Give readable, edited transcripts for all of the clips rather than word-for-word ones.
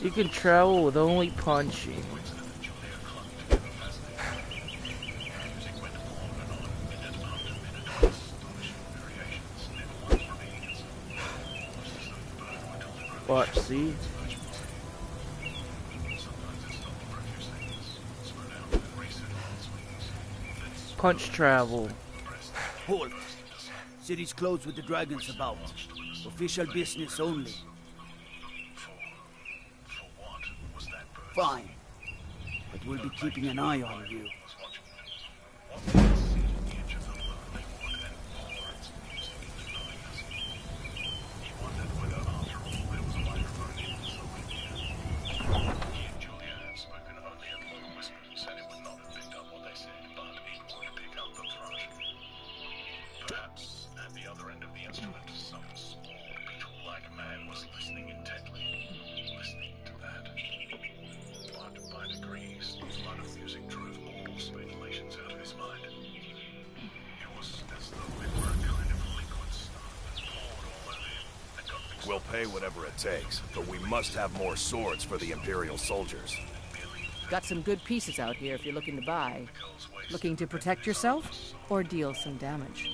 You can travel with only punching. Watch, see? Punch travel. Halt. City's closed with the dragons about. Official business only. Fine. But we'll be keeping an eye on you. We'll pay whatever it takes, but we must have more swords for the Imperial soldiers. Got some good pieces out here if you're looking to buy. Looking to protect yourself or deal some damage?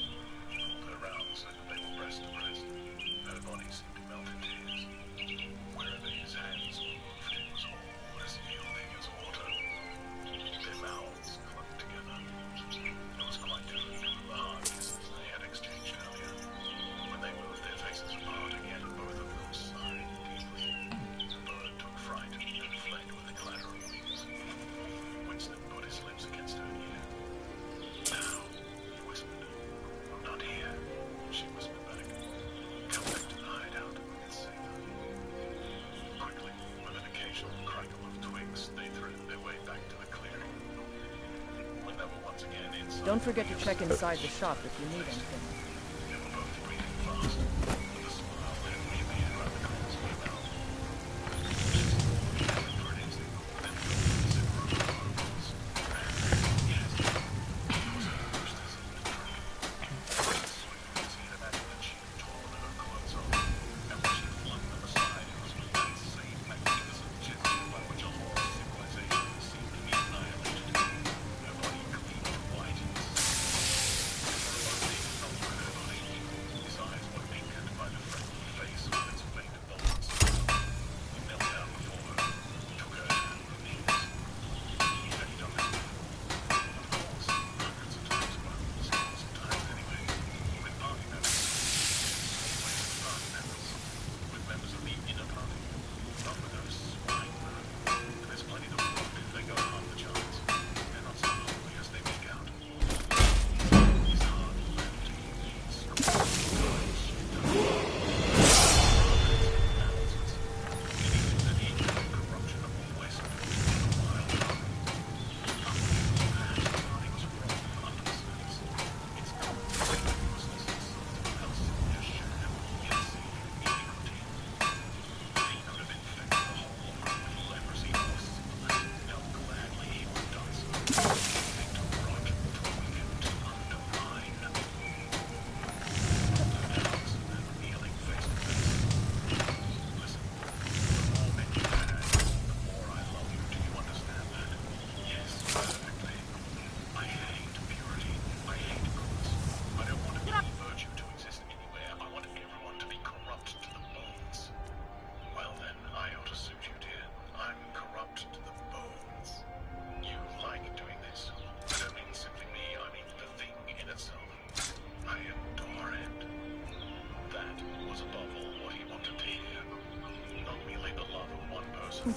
Don't forget to check inside the shop if you need anything.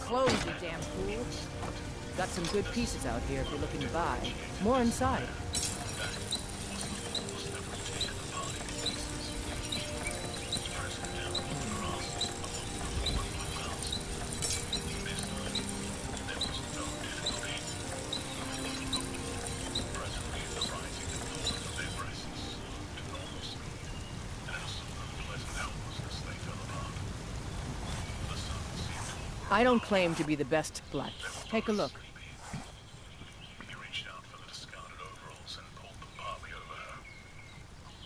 Clothes, you damn fool. Got some good pieces out here if you're looking to buy. More inside. I don't claim to be the best black. Take a look. He reached out for the discarded overalls and pulled them partly over her.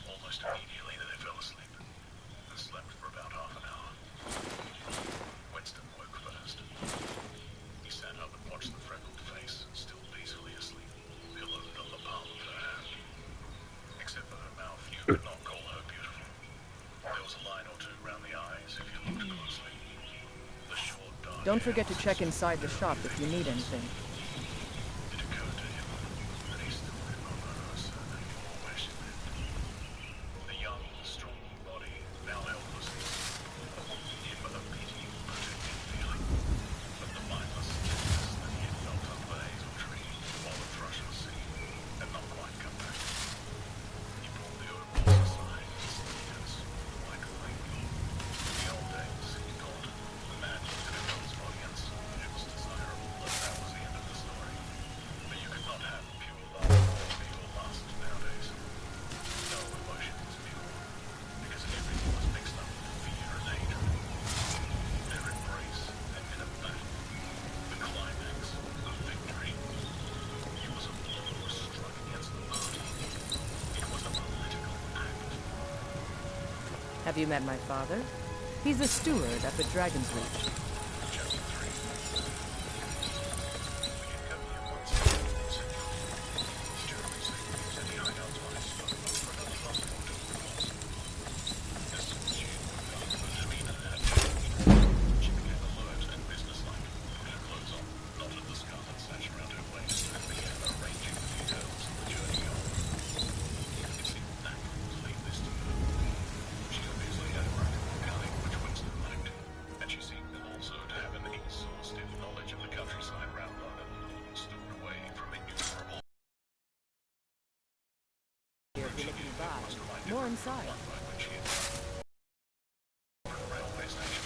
Almost immediately they fell asleep and slept for about half an hour. Winston woke first. Don't forget to check inside the shop if you need anything. It occurred to him that he still remembered her surname or where she lived. The young, strong body, now helplessness, awoke in him a pitying, protecting feeling. But the mindless stillness that he had felt up the hazel tree while the thrush was singing had not quite come back. He pulled the overalls aside and sneakers like a rainbow. In the old days, he thought, the man looked at a girl's body and saw it was desirable, and that was the end of the story. But you could not have pure love or pure lust nowadays. No emotion was pure, because everything was mixed up with fear and hatred. Their embrace had been a battle, the climax of victory. It was a blow struck against the party. It was a political act. Have you met my father? He's the steward at the Dragon's Reach. Chapter 3. We had come here once said Jeremy said the hideouts were his phone for another month or two was. As soon as she had moved on, the demeanor had changed. She became alert and businesslike, put her clothes on, knotted the scarlet sash around her waist, and began arranging the details of the journey home. It seemed natural to leave this to her. She obviously had a practical calling which Winston liked, and she seemed also to have an exhaustive knowledge of the countryside round London, stored away from innumerable Here, if you're looking to buy. More inside. by when she had from a railway station.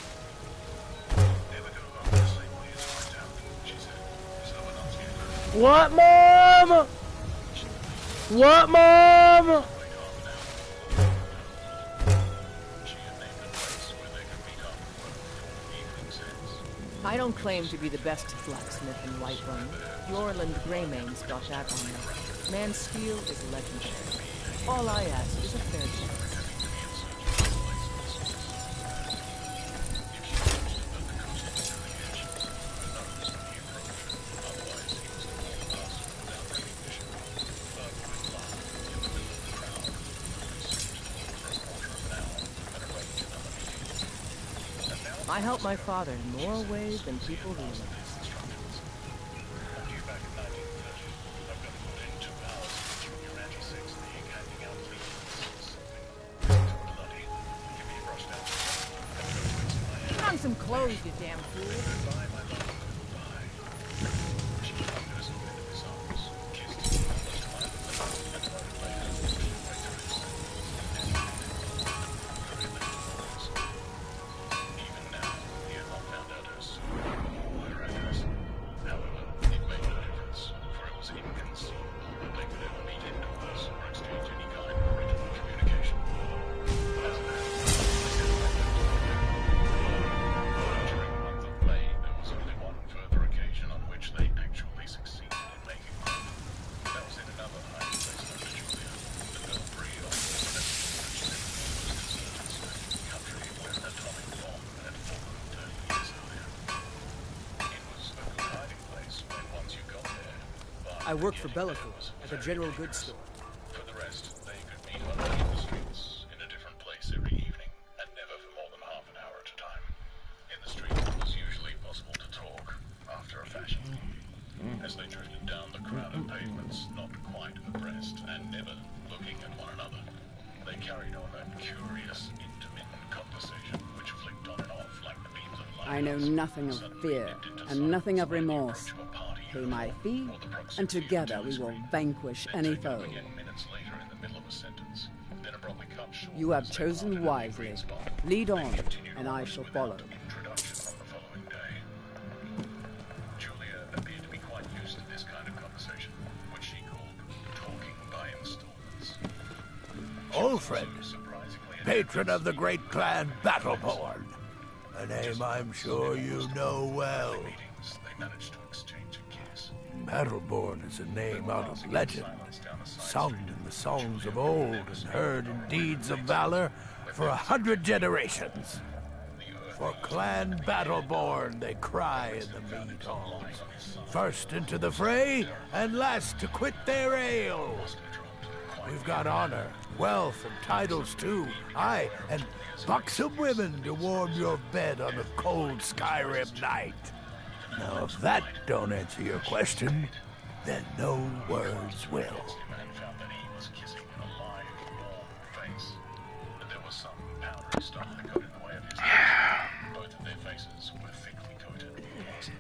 Never go home the same way as went out, she said, so enunciated. What, Mom? What, Mom? Wait half an hour. She had named a place where they could meet after work for evening sets. I don't claim to be the best blacksmith in Whiterun. Yorland Greymane's got that on me. Man's steel is legendary. All I ask is a fair chance. I help my father in more ways than people realize. Put on some clothes, you damn fool. I work for Bellathorpe at the general goods store. For the rest, they could meet on the streets in a different place every evening, and never for more than half an hour at a time. In the street, it was usually possible to talk, after a fashion. As they drifted down the crowded pavements, not quite abreast, and never looking at one another, they carried on a curious, intermittent conversation which flicked on and off like the beams of light. I know nothing of fear, and nothing of remorse. Pay my fee, and together we will vanquish any foe. You have chosen wisely. Lead on, and I shall follow. Julia appeared to be quite used to this kind of conversation, which she called talking by installments. Old friend, patron of the great clan Battleborn. A name I'm sure you know well. They managed to exchange a kiss. Battleborn is a name out of legend, sung in the songs of old and heard in deeds of valor for 100 generations. For Clan Battleborn they cry in the mead halls, first into the fray and last to quit their ale. We've got honor, wealth, and titles too, aye, and buxom women to warm your bed on a cold Skyrim night. Now, if that don't answer your question, then no words will. The man found that he was kissing a live, warm face. But there was some powdery stuff that got in the way of his lips. Both of their faces were thickly coated with plaster.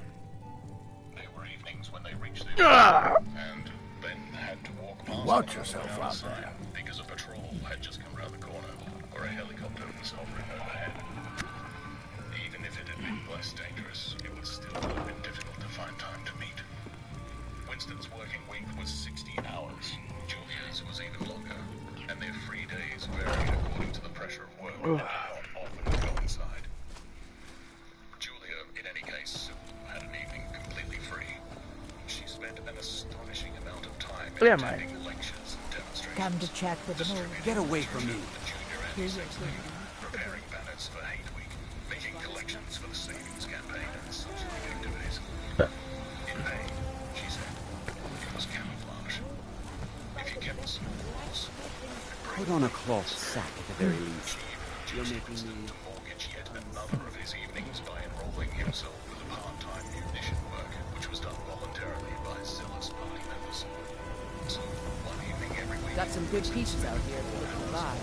There were evenings when they reached their and then had to walk past. Watch yourself out there. Because a patrol had just come round the corner, or a helicopter was hovering overhead. Even if it had been less dangerous, it would still have been difficult to find time to meet. Winston's working week was 60 hours. Julia's was even longer, and their free days varied according to the pressure of work and how often to go inside. Julia, in any case, had an evening completely free. She spent an astonishing amount of time attending lectures and demonstrations. Come to chat with them all. Get away from me. Here's your tea. Preparing banners for Hate Week, making collections for the savings campaign, and such like activities. In pain, she said, it was camouflage. If you kept the small rules, Put on a cloth sack at the very least. You're making me... to mortgage yet another of his evenings by enrolling himself with a part-time munition work, which was done voluntarily by zealous party members. So, one evening every week, Got some good pieces out here if you're looking to buy.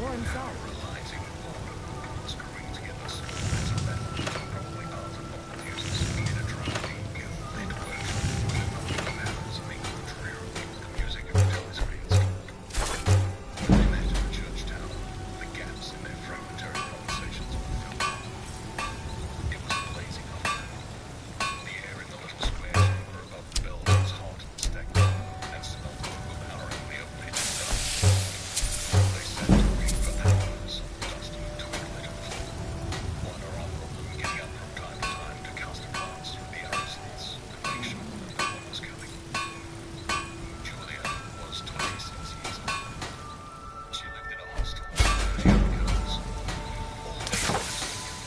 More inside. realizing boredom, screwing together swords and metals, probably parts of modern users, in a drafty, ill-lit workshop where nothing matters mingled drearily with the music of the telescreens. When they met in Churchtown, the gaps in their fragmentary conversations were filled. It was a blazing afternoon. The air in the little square chamber above the bells was hot and stagnant, and smelled overpoweringly of pitch and dust. They sat talking for hours, dusty twinkling on the floor. One or other of them getting up from time to time to cast a glance through the aerosols to make sure no one was coming. Julia was 26 years old. She lived in a hostel with 30 other girls. All they wanted to women.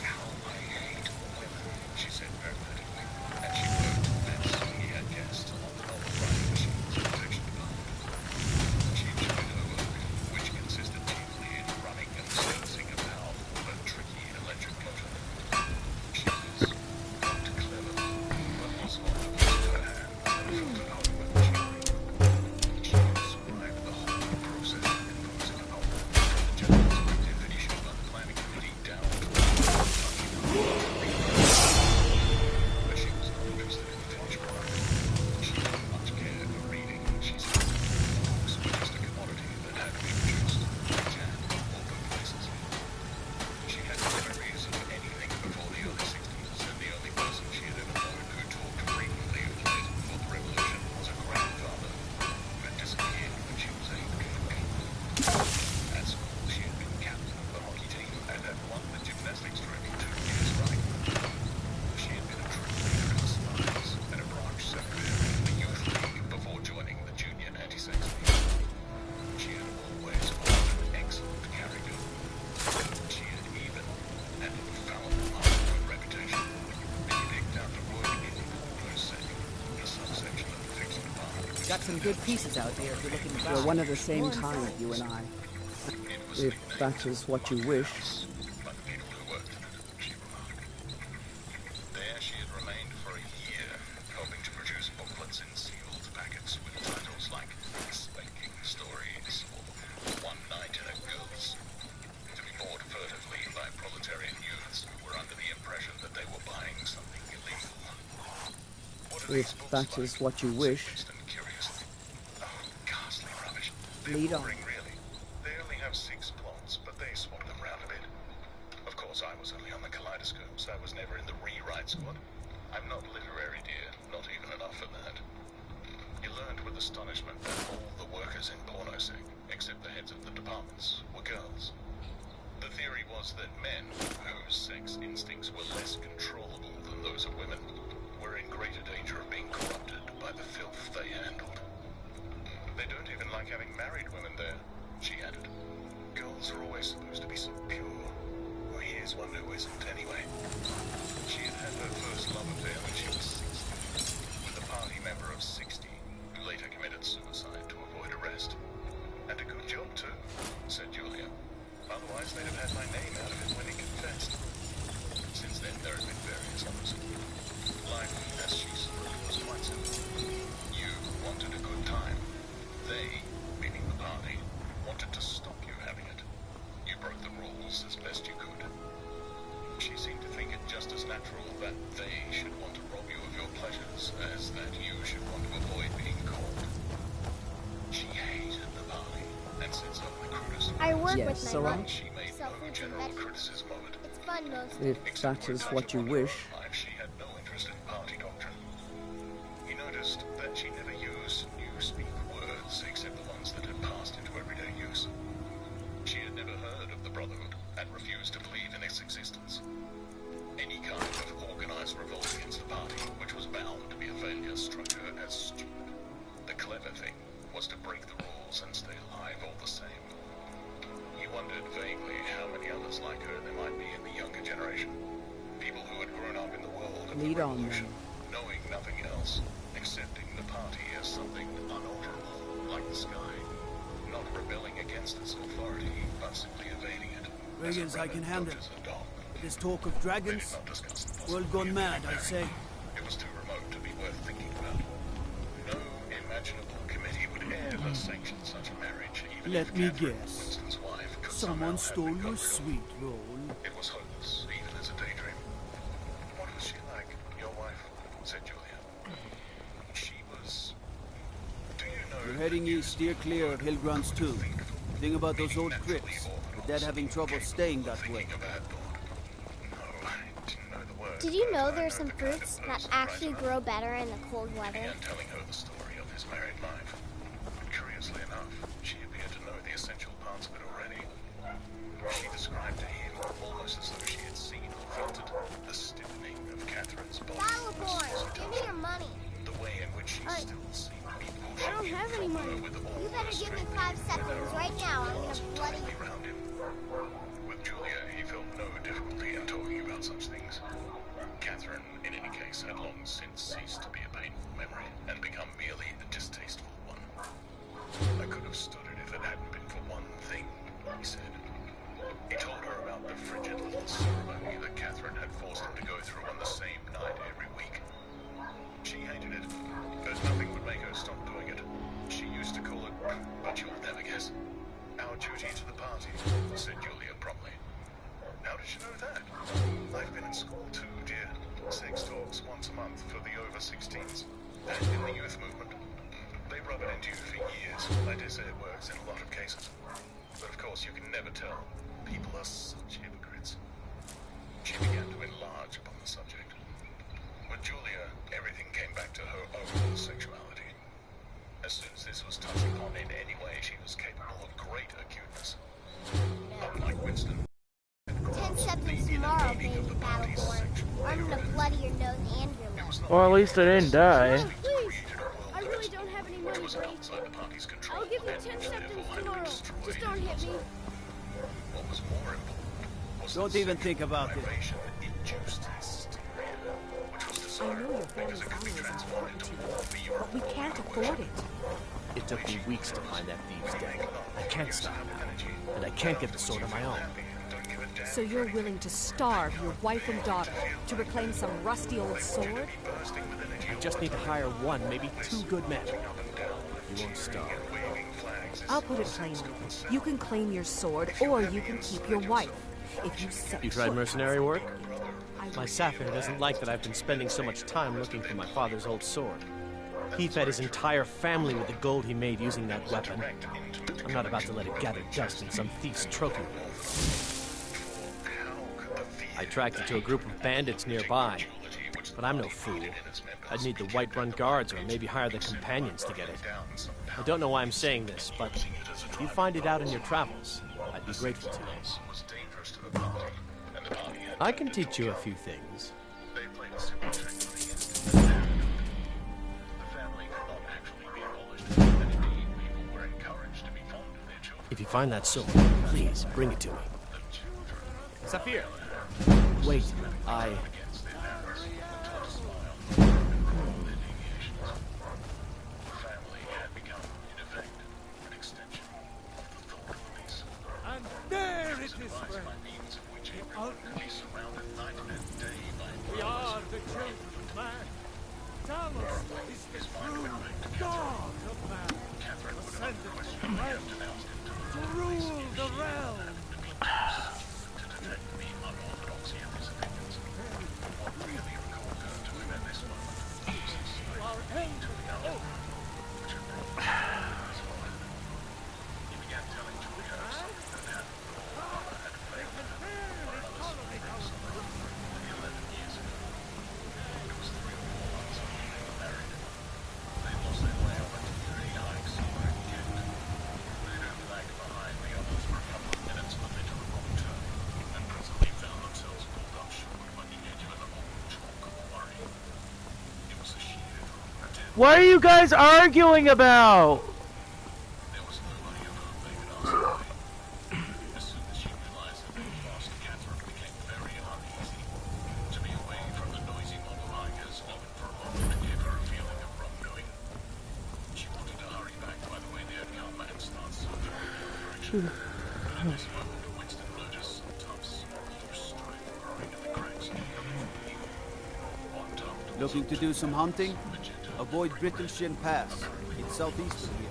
How I hate women, she said parenthetically, and she worked as he had guessed on the novel writing machines protection department. She enjoyed her work, which consisted chiefly in running and servicing a powerful but tricky electric motor. She was not clever, but was fond of using her hands and felt at home with machinery. She described the whole process of composing a novel, from the general directive issued by the planning committee down to the but she was not interested in the finished product. She didn't much care for reading, she said. Books were just a commodity that had to be produced, like jam or bookplaces. She had no memories of anything before the early 60s, and the only person she had ever known who talked frequently of life before the revolution was a grandfather who had disappeared when she was 8. At school, she had been captain of the hockey team and had won the gymnastics trophy 2 years running. She had been a troop leader in the Spies and a branch secretary in the Youth League before joining the Junior Anti-Sex League. She had always followed an excellent character. She had even an infallible hard reputation. Being picked out to work in porno setting, the subsection of the fiction department. Got some good pieces out here if you're looking to buy. We're one at the same time, you and I. If that is what you wish. Like the people who worked in it, she remarked. There she had remained for a year, helping to produce booklets in sealed packets with titles like Spanking Stories or One Night in a Girl's, to be bought furtively by proletarian youths who were under the impression that they were buying something illegal. What are these If books that like? is what you said wish. Winston curiously. Oh, ghastly rubbish. They're Lead on. boring, really. They only have 6 plots, but they swap them round a bit. Of course, I was only on the kaleidoscopes. I was never in the rewrite squad. I'm not literary, dear. Not even enough for that. You learned with astonishment that all the workers in pornosec, except the heads of the departments, were girls. The theory was that men, whose sex instincts were less controllable than those of women, were in greater danger of being corrupted by the filth they handled. They don't even like having married women there, she added. Girls are always supposed to be so pure. Well, here's one who isn't, anyway. She had had her first love affair when she was 16, with a party member of 60, who later committed suicide to avoid arrest. And a good job, too, said Julia. Otherwise, they'd have had my name out of it when he confessed. Since then, there have been various others. Life, as she saw it, was quite simple. You wanted a good time. They, meaning the party, wanted to stop you having it. You broke the rules as best you could. She seemed to think it just as natural that they should want to rob you of your pleasures as that you should want to avoid being caught. She hated the party and said some of the crudest I work Yes, with my Sarah? mom. she made Sell no fruits and general vegetables. criticism of it. It's fun mostly. If that is what you wish. She had no interest in party doctrine. He noticed that she never used newspeak words except the ones that had passed into everyday use. She had never heard of the Brotherhood and refused to believe in its existence. Any kind of organized revolt against the party, which was bound to be a failure, struck her as stupid. The clever thing was to break the rules and stay alive all the same. He wondered vaguely how many others like her there might be in the younger generation. People who had grown up in the world of Lead the on, revolution, knowing nothing else, accepting the party as something unalterable, like the sky, not rebelling against its authority, but simply evading it. as a Brigands I can rabbit handle. dodges a dog. This talk of They did dragons, not discuss the world possibility gone of mad, being I say. married. It was too remote to be worth thinking about. No imaginable committee would ever sanction such a marriage, even Let if me Catherine, guess. Winston's wife, could Someone somehow stole have your become sweet roll. It was hopeless, even as a daydream. What was she like, your wife? Said Julia. She was... Do you know... You're heading east, steer clear of Hillgrun's tomb. Thing about those old crypts, the dead having trouble staying that way. Did you know there are some fruits that actually grow better in the cold weather? Began telling her the story of his married life. Curiously enough, she appeared to know the essential parts of it already. She described to him, almost as though she had seen or felt it, the stiffening of Catherine's body. Battleborn, give me your money. The way in which she still seemed to be I don't have any money. You better give me 5 seconds right now. I'm gonna bloody... around him. With Julia, he felt no difficulty in talking about such things. Catherine, in any case, had long since ceased to be a painful memory and become merely a distasteful one. I could have stood it if it hadn't been for one thing, he said. He told her about the frigid little ceremony that Catherine had forced him to go through on the same night every week. She hated it, but nothing would make her stop doing it. She used to call it, but you'll never guess, our duty to the party, said Julia promptly. How did you know that? I've been in school too, dear. Sex talks once a month for the over-16s. And in the youth movement. They rub it into you for years. I dare say it works in a lot of cases. But of course you can never tell. People are such hypocrites. She began to enlarge upon the subject. With Julia, everything came back to her own sexuality. As soon as this was touched upon in any way, she was capable of great acuteness. Unlike Winston, 10 seconds tomorrow, baby Battleborn. I'm gonna bloody your nose and your mouth. Or at least I didn't die. Please, I really don't have any money, was Bree. outside the party's control. I'll give you and 10 was seconds therefore tomorrow. destroyed. Just don't hit me. What was more important was Don't the even sexual think about it. vibration induced hysteria, which was I know desirable your because family's it could be honor is transformed important into to you, war for Europe. but we can't afford it. It took me weeks to find that thieves' den. I can't stop now, and I can't get the sword on my own. So you're willing to starve your wife and daughter to reclaim some rusty old sword? I just need to hire one, maybe 2 good men. You won't starve. I'll put it plainly. You can claim your sword, or you can keep your wife. If you set You tried foot- mercenary work? I My Safin doesn't like that I've been spending so much time looking for my father's old sword. He fed his entire family with the gold he made using that weapon. I'm not about to let it gather dust in some thief's trophy room. I tracked it to a group of bandits nearby, but I'm no fool. I'd need the Whiterun guards or maybe hire the companions to get it. I don't know why I'm saying this, but if you find it out in your travels, I'd be grateful to you. I can teach you a few things. If you find that sword, please bring it to me. Saphir! Wait, And there it is, friend. The ultimate. We are the children of man. rule the realm. To detect the unorthodoxy of his opinions. What really recalled her to him at this moment was his strange to reality, which had been his father. He began telling Julia of something that happened or rather had failed to happen on another spring summer, maybe 11 years ago. It was 3 or 4 months after they were married. They lost their way on a very hike somewhere in Kent. They'd only lagged behind the others for a couple of minutes when they took a wrong turn, and presently found themselves pulled up short by the edge of an old chalk quarry. It was a sheer, What are you guys arguing about? there was nobody of whom they could ask the way. As soon as she realized that they were lost, Catherine became very uneasy. To be away from the noisy mob of hikers, even for a moment, gave her a feeling of wrongdoing. She wanted to hurry back by the way they had come and start searching in the other direction. But at this moment, Winston noticed some tufts of loose stripe growing in the cracks of the other tree. One tuft was Looking to do some hunting? magenta. Avoid Brittenshin Pass. It's southeast of here.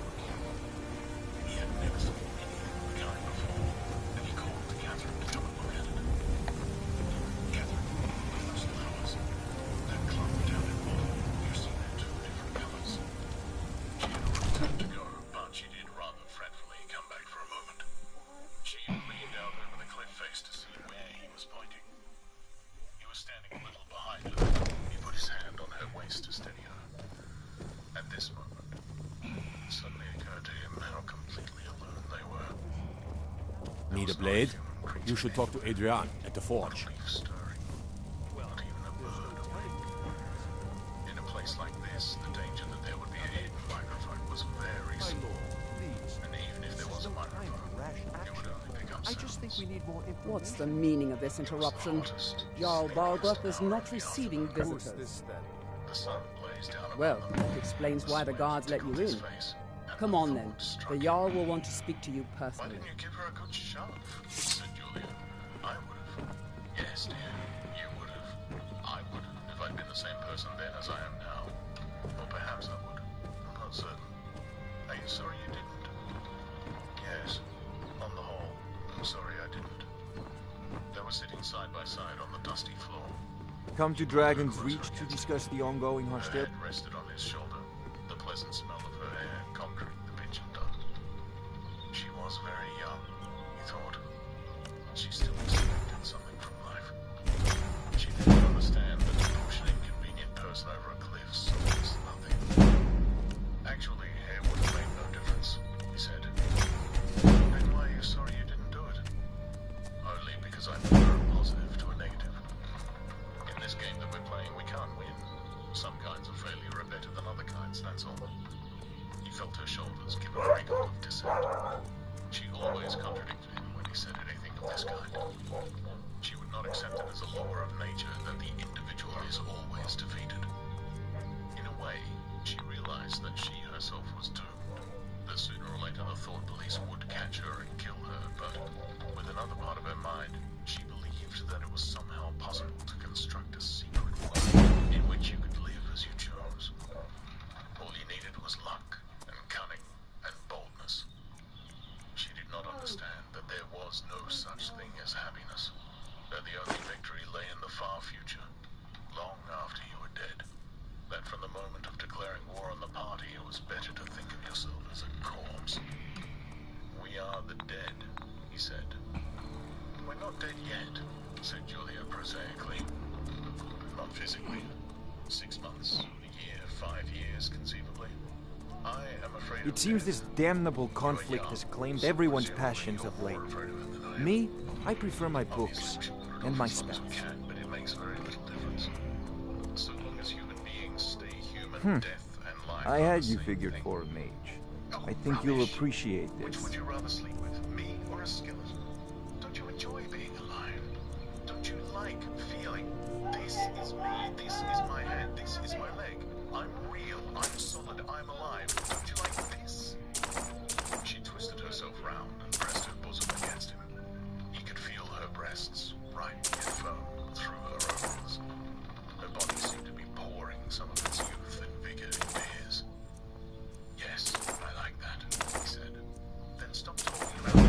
He had never seen anything of the kind before, and he called to Catherine to come and look at it. Catherine, with those flowers, that clump down in bottom, you see they're 2 different colours. She had already turned to go, but she did rather fretfully come back for a moment. She leaned out over the cliff face to see where he was pointing. He was standing a little behind her. He put his hand on her waist to steady her. At this moment, it suddenly occurred to him how completely alone they were. Need a blade? You should talk to Adrian at the forge. Leaf stirring. Not even a bird awake. In a place like this, the danger that there would be a hidden microphone was very small. And even if there was a microphone, it would only pick up sounds. What's the meaning of this interruption? Jarl Balgruth is not receiving visitors. The sun blazed down Well, upon them. that explains why the guards let you Tickled his in. face, and Come the on thought then. struck The him. Jarl will want to speak to you Why personally. didn't you give her a good shove? Said Julia. I would have. Yes, dear. You would have. I would, if I'd been the same person then as I am now. Or perhaps I would. I'm not certain. Are you sorry you didn't? Yes. On the whole, I'm sorry I didn't. They were sitting side by side on the dusty floor. Come to Dragon's Reach to discuss the ongoing Her hostility. head rested on his shoulder. The pleasant smell of her hair conquering the pitch and dust. She was very young, he thought. She still expected something from life. She didn't understand that to push an inconvenient person over a cliff solves nothing. Actually, hair would have made no difference, he said. Then why are you sorry you didn't do it? Only because I prefer a positive to a negative. In this game that we're playing, we can't win. Some kinds of failure are better than other kinds, that's all. He felt her shoulders give a wriggle of dissent. She always contradicted him when he said anything of this kind. She would not accept it as a law of nature that the individual is always defeated. In a way, she realized that she herself was doomed. That sooner or later the thought police would catch her and kill her, but with another part of her mind, she believed that it was somehow possible to construct a secret world in which you could live as you chose. All you needed was luck and cunning and boldness. She did not understand that there was no such thing as happiness, that the only victory lay in the far future, long after you were dead. That from the moment of declaring war on the party, it was better to think of yourself as a corpse. We are the dead, he said. We're not dead yet, said Julia prosaically. Not physically. 6 months, a year, 5 years, conceivably. I am afraid It seems this damnable conflict has claimed everyone's passions of late. Me, I prefer my books and my spells. But it makes very little difference. So long as human beings stay human, death and life I are had the you same figured thing. for a mage. Oh, I think you'll rubbish. appreciate Which this. would you rather sleep with, me or a skeleton? Don't you enjoy being alive? Don't you like feeling, this is me, this is my head, this is my leg, I'm real, I'm solid, I'm alive. Don't you like this? She twisted herself round and pressed her bosom against him. He could feel her breasts ripe and firm through her overalls. Her body seemed to be pouring some of its youth and vigor into his. Yes, I like that, he said. Then stop talking about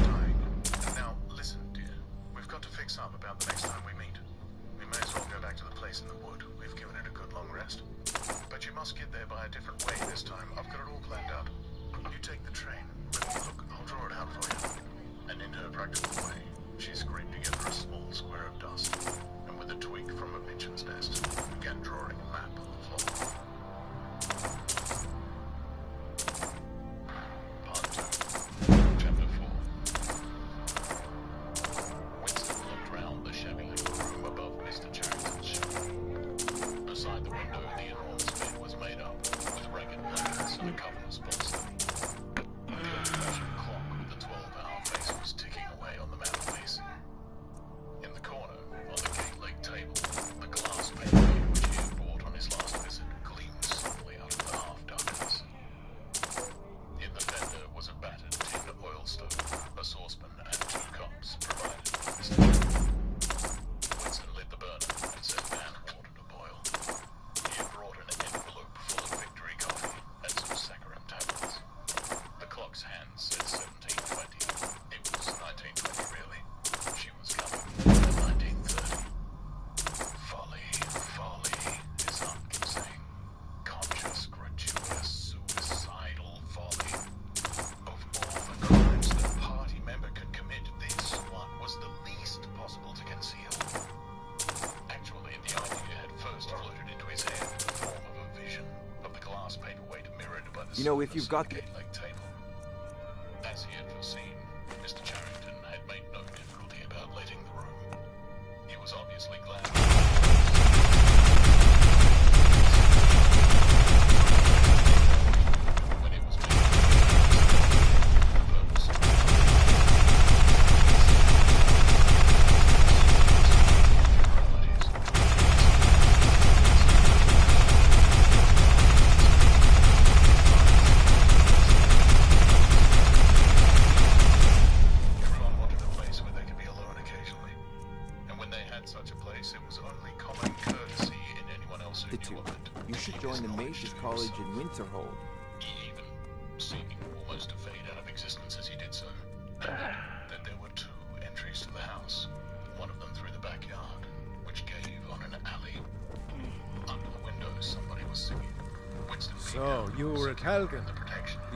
know, if you've got... As he had foreseen, Mr. Charrington had made no difficulty about letting the room. He was obviously glad. When it was college in Winterhold. He even, seeming almost to fade out of existence as he did so, that there were two entries to the house, one of them through the backyard, which gave on an alley. Under the windows, somebody was singing. So, you were at Helgen.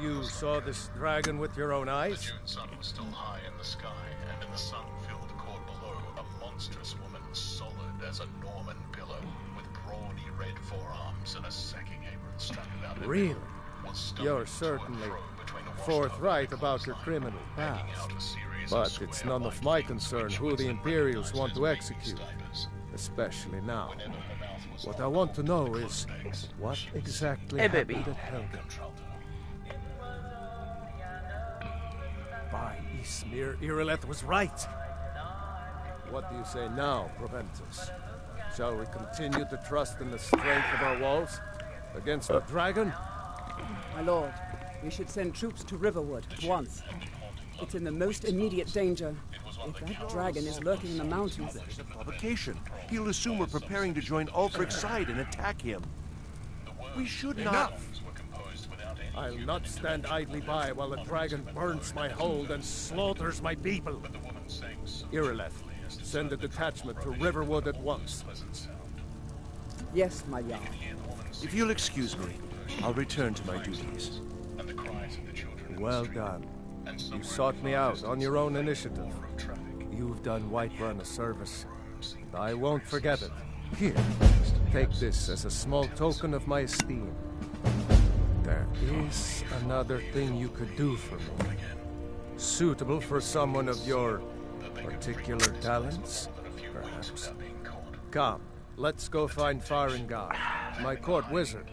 You saw this dragon with your own eyes? The June sun was still high in the sky, and in the sun-filled court below, a monstrous woman, solid as a Norman pillar, with brawny red forearms and a sacking apron strapped about her. Really? You're certainly forthright about your criminal past. But it's none of my concern who the Imperials want to execute, especially now. What I want to know is, what exactly happened at Helgen? By Ismir, Irileth was right. What do you say now, Proventus? Shall we continue to trust in the strength of our walls against the dragon? My lord, we should send troops to Riverwood at once. It's in the most immediate danger. If that dragon is lurking in the mountains... There's a provocation. He'll assume we're preparing to join Ulfric's side and attack him. We should not... Enough! I'll not stand idly by while the dragon burns my hold and slaughters my people. Irileth, send a detachment to Riverwood at once. Yes, my Jarl. If you'll excuse me, I'll return to my duties. Well done. You sought me out on your own initiative. You've done Whiterun a service, and I won't forget it. Here, take this as a small token of my esteem. There is another thing you could do for me. Suitable for someone of your particular talents, perhaps. Come, let's go find Farengar, my court wizard.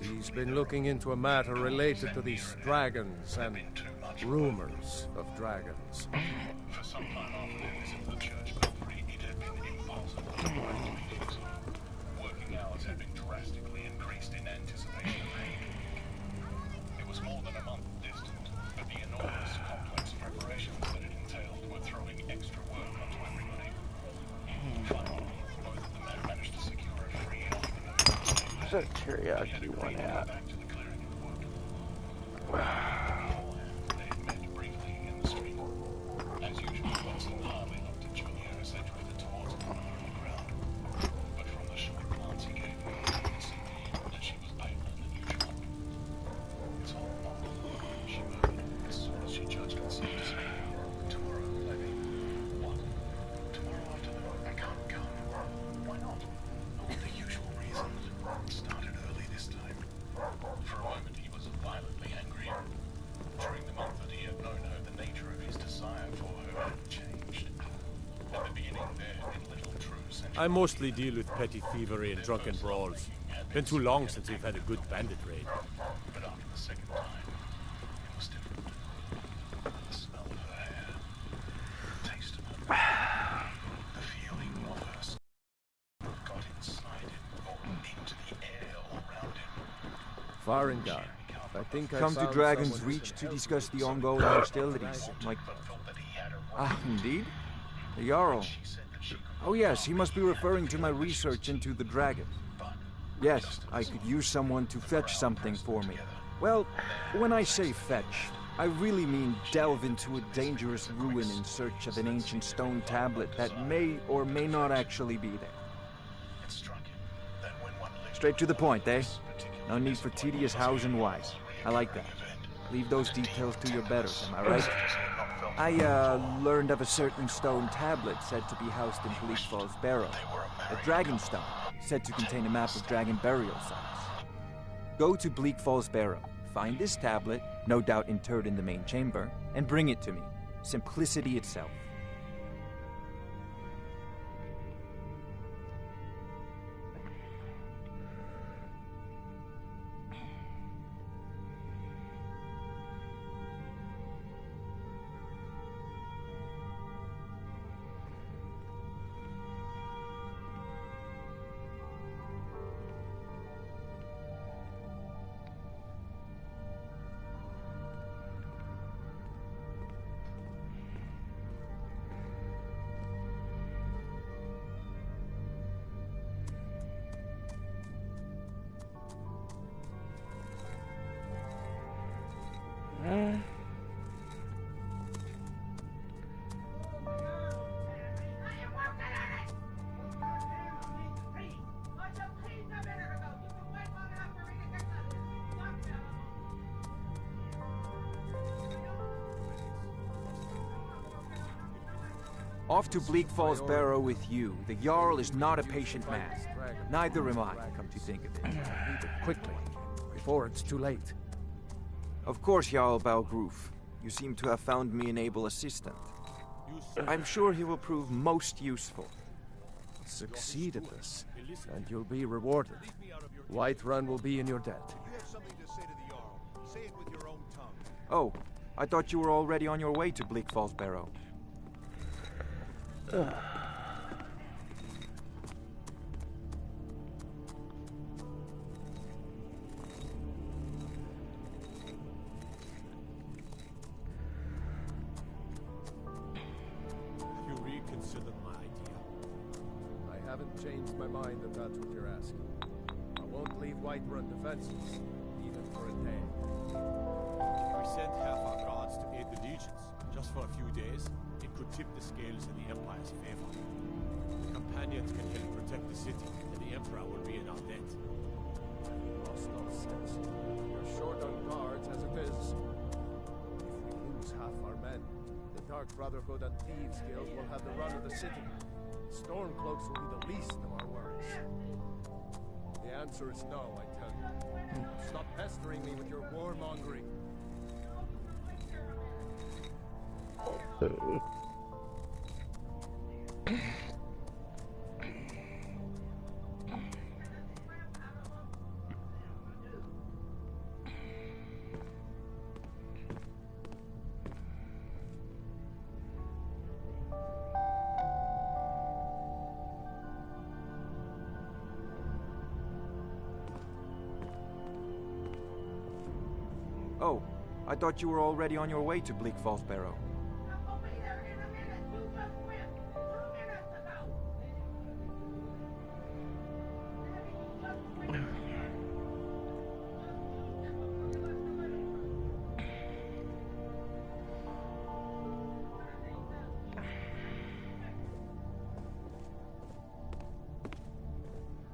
He's been looking into a matter related to these dragons and rumors of dragons. For some time after their visit to the church belfry, it had been impossible to find meetings. Working hours had been drastically increased in anticipation of Hague. It was more than a month distant, but the enormous, complex preparations that it entailed were throwing extra work onto everybody. Finally, both of them had managed to secure a free help. There's a teriyaki one at. I mostly deal with petty thievery and drunken brawls. Been too long since we've had a good bandit raid. But after the second time, it was different. The smell of her hair, the taste of her breath, the feeling of her skin got inside him or into the air all around him. Farengar, I think I Come to found Dragon's someone Reach to discuss the ongoing hostilities. Like... Ah, indeed? The Jarl. Oh yes, he must be referring to my research into the dragon. Yes, I could use someone to fetch something for me. Well, when I say fetch, I really mean delve into a dangerous ruin in search of an ancient stone tablet that may or may not actually be there. Straight to the point, eh? No need for tedious hows and whys. I like that. Leave those details to your betters, am I right? I learned of a certain stone tablet said to be housed in Bleak Falls Barrow. A dragon stone, said to contain a map of dragon burial sites. Go to Bleak Falls Barrow, find this tablet, no doubt interred in the main chamber, and bring it to me. Simplicity itself. Off to Bleak Falls Barrow with you. The Jarl is not a patient man. Neither am I, come to think of it. Leave it quickly, before it's too late. Of course, Jarl Balgroof. You seem to have found me an able assistant. I'm sure he will prove most useful. Succeed at this, and you'll be rewarded. Whiterun will be in your debt. You have something to say to the Jarl. Say it with your own tongue. Oh, I thought you were already on your way to Bleak Falls Barrow. You reconsidered my idea. I haven't changed my mind if that's what you're asking. I won't leave Whiterun defenseless, even for a day. We sent half our guards to aid the legions, just for a few days. It could tip the scales in the Empire's favor. The companions can help protect the city, and the Emperor will be in our debt. Lost all sense. We're short on guards as it is. If we lose half our men, the Dark Brotherhood and Thieves Guild will have the run of the city. Stormcloaks will be the least of our worries. The answer is no, I tell you. Stop pestering me with your warmongering. Oh, I thought you were already on your way to Bleak Falls Barrow.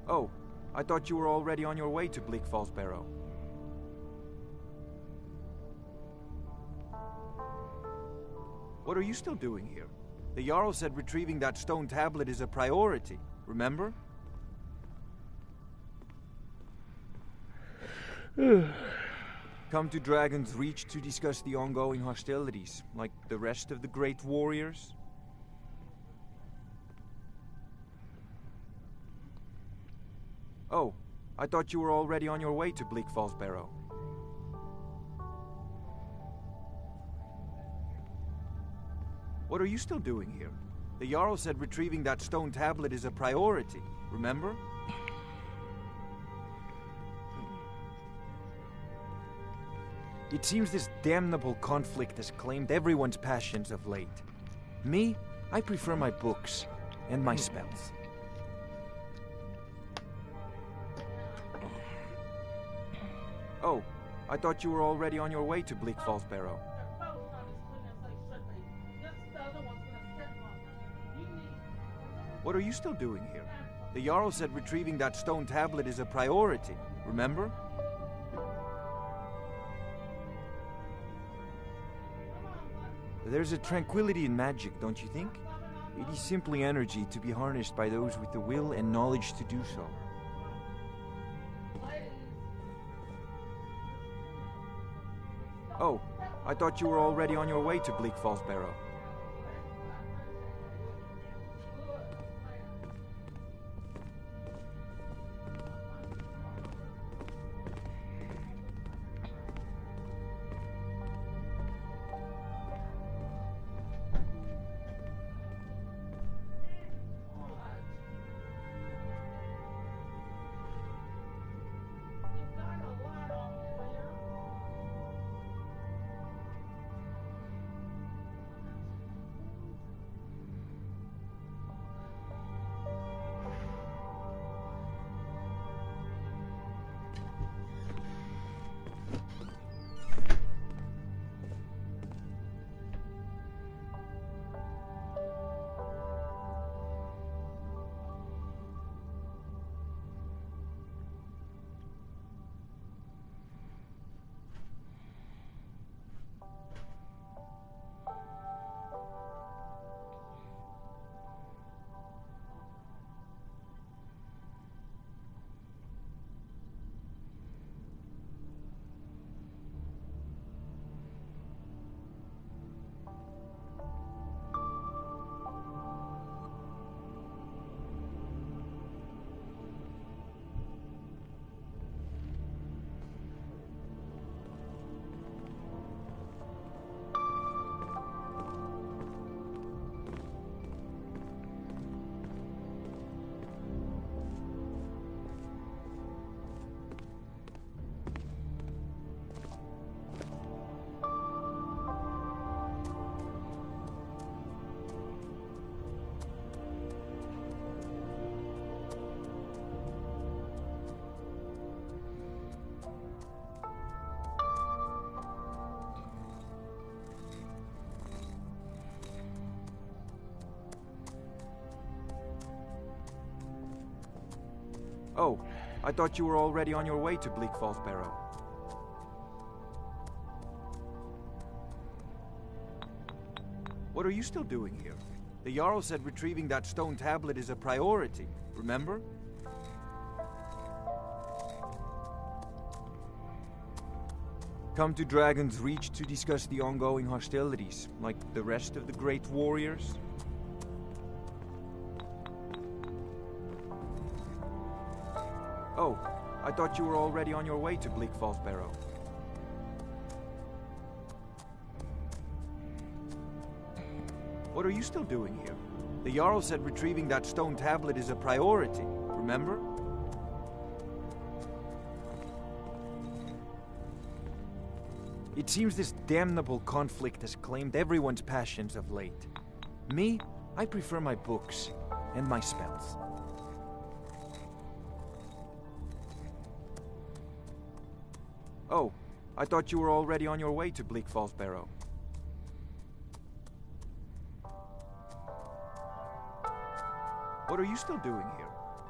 Oh, I thought you were already on your way to Bleak Falls Barrow. What are you still doing here? The Jarl said retrieving that stone tablet is a priority, remember? Come to Dragon's Reach to discuss the ongoing hostilities, like the rest of the great warriors? Oh, I thought you were already on your way to Bleak Falls Barrow. What are you still doing here? The Jarl said retrieving that stone tablet is a priority, remember? It seems this damnable conflict has claimed everyone's passions of late. Me, I prefer my books and my spells. Oh, I thought you were already on your way to Bleak Falls Barrow. What are you still doing here? The Jarl said retrieving that stone tablet is a priority, remember? There's a tranquility in magic, don't you think? It is simply energy to be harnessed by those with the will and knowledge to do so. I thought you were already on your way to Bleak Falls Barrow. Oh, I thought you were already on your way to Bleak Falls Barrow. What are you still doing here? The Jarl said retrieving that stone tablet is a priority, remember? Come to Dragon's Reach to discuss the ongoing hostilities, like the rest of the great warriors? Oh, I thought you were already on your way to Bleak Falls Barrow. What are you still doing here? The Jarl said retrieving that stone tablet is a priority, remember? It seems this damnable conflict has claimed everyone's passions of late. Me, I prefer my books and my spells. Oh, I thought you were already on your way to Bleak Falls Barrow. What are you still doing here?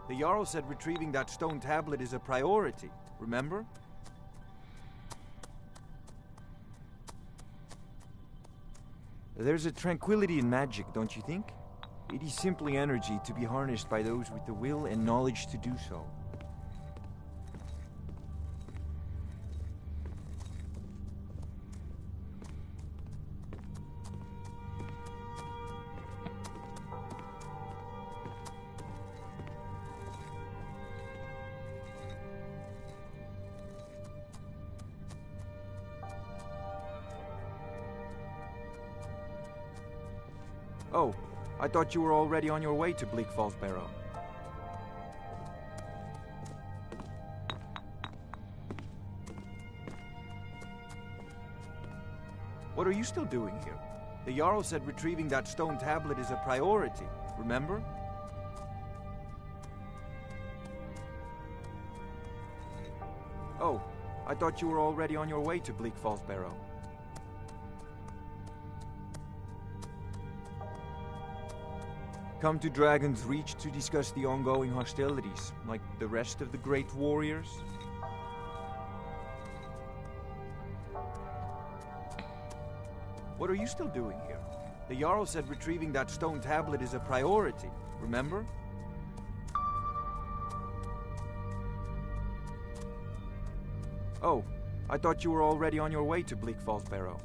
The Jarl said retrieving that stone tablet is a priority, remember? There's a tranquility in magic, don't you think? It is simply energy to be harnessed by those with the will and knowledge to do so. Oh, I thought you were already on your way to Bleak Falls Barrow. What are you still doing here? The Jarl said retrieving that stone tablet is a priority, remember? Oh, I thought you were already on your way to Bleak Falls Barrow. Come to Dragon's Reach to discuss the ongoing hostilities, like the rest of the great warriors? What are you still doing here? The Jarl said retrieving that stone tablet is a priority, remember? Oh, I thought you were already on your way to Bleak Falls Barrow.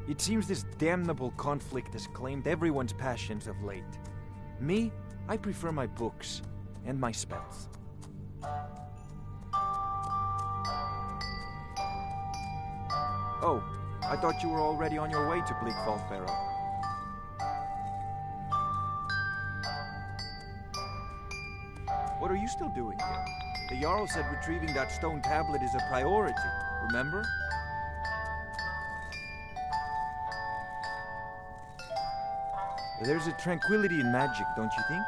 It seems this damnable conflict has claimed everyone's passions of late. Me, I prefer my books and my spells. Oh, I thought you were already on your way to Bleak Falls Barrow. What are you still doing here? The Jarl said retrieving that stone tablet is a priority, remember? There's a tranquility in magic, don't you think?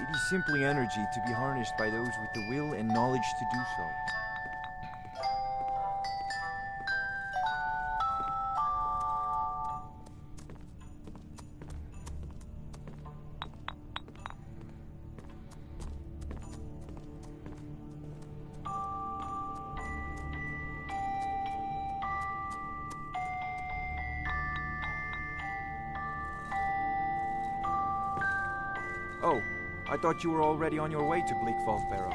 It is simply energy to be harnessed by those with the will and knowledge to do so. Oh, I thought you were already on your way to Bleak Falls Barrow.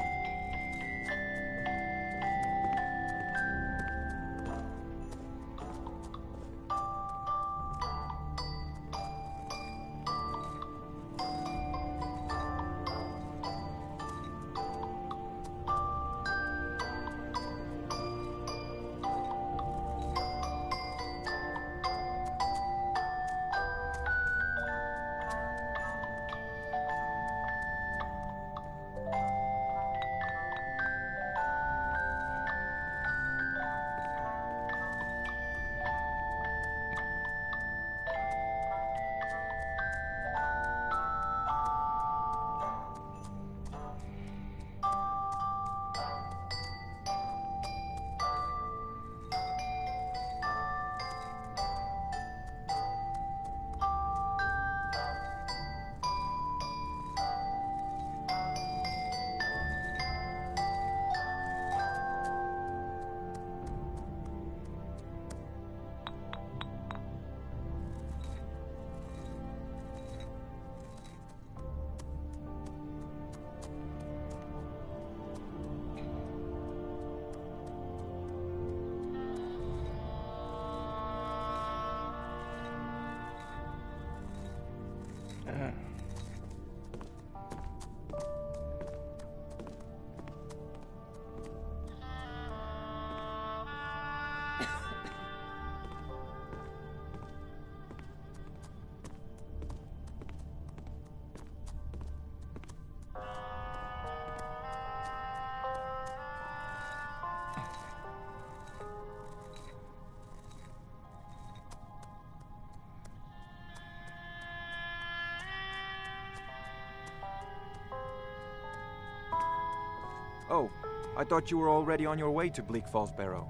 Oh, I thought you were already on your way to Bleak Falls Barrow.